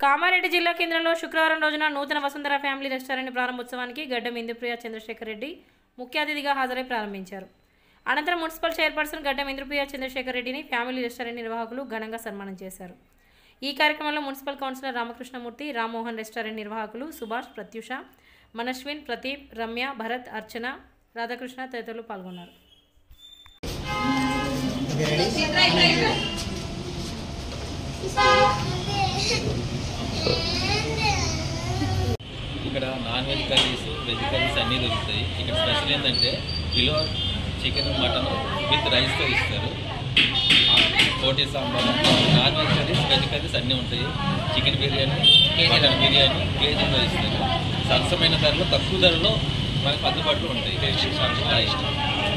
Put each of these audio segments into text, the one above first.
కామారెడ్డి జిల్లా కేంద్రంలో శుక్రవారం రోజున నూతన వసుంధర ఫ్యామిలీ రెస్టారెంట్ ప్రారంభోత్సవానికి గడ్డం ఇంద్రప్రియ చంద్రశేఖర్ రెడ్డి ముఖ్య అతిథిగా హాజరై ప్రారంభించారు. అనంతరం మున్సిపల్ చైర్పర్సన్ గడ్డం ఇంద్రప్రియ చంద్రశేఖర్ రెడ్డిని ఫ్యామిలీ రెస్టారెంట్ నిర్వాహకులు ఘనంగా సన్మానం చేశారు. ఈ కార్యక్రమంలో municipal councillor Ramakrishnamurthy, Rammohan restaurant నిర్వాహకులు సుభాష్, ప్రత్యూష, మనశ్విన్, ప్రదీప్, రమ్య, భరత్, అర్చన, రాధాకృష్ణ తదితరులు పాల్గొన్నారు. ఇక్కడ non veg curries, veg curries అన్నీ దొరుకుతాయి. ఇక్కడ స్పెషల్ ఏంటంటే కిలో చికెన్, మటన్ విత్ రైస్తో ఇస్తారు. పోటీ sambar, non veg curries, veg curries అన్నీ ఉంటాయి. చికెన్ బిర్యానీ, మటన్ బిర్యానీ కేజీలో ఇస్తారు. సరసమైన ధరలో, తక్కువ ధరలో మనకు అందుబాటులో ఉంటాయి. చాలా ఇష్టం.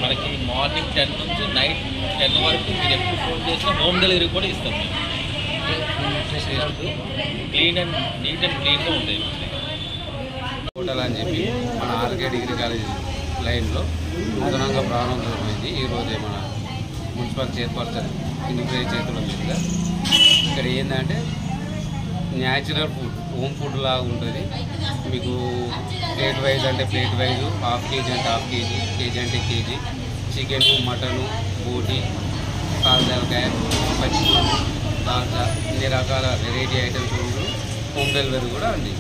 మనకి మార్నింగ్ 10 నుంచి నైట్ 10 వరకు మీరు ఎప్పుడు ఫోన్ చేసినా హోమ్ డెలివరీ కూడా ఇస్తాం మేము. క్లీన్ అండ్ నీట్ అండ్ క్లీన్గా ఉంటాయి. హోటల్ అని చెప్పి మన ఆర్కే డిగ్రీ కాలేజ్ లైన్లో నూతనంగా ప్రారంభమైంది. ఈరోజే మన మున్సిపల్ చైర్పర్సన్ ఇంద్రప్రియ చేతుల మీదుగా. ఇక్కడ ఏంటంటే న్యాచురల్ ఫుడ్, హోమ్ ఫుడ్ లాగా ఉంటుంది. మీకు ప్లేట్ వైజ్ అంటే ప్లేట్ వైజు, హాఫ్ కేజీ అంటే హాఫ్ కేజీ, కేజీ అంటే కేజీ, చికెను, మటను, బోటి, కాజాకాయ, పచ్చి, తాజా, ఇన్ని రకాల వెరైటీ ఐటమ్స్ హోమ్ డెలివరీ కూడా అండి.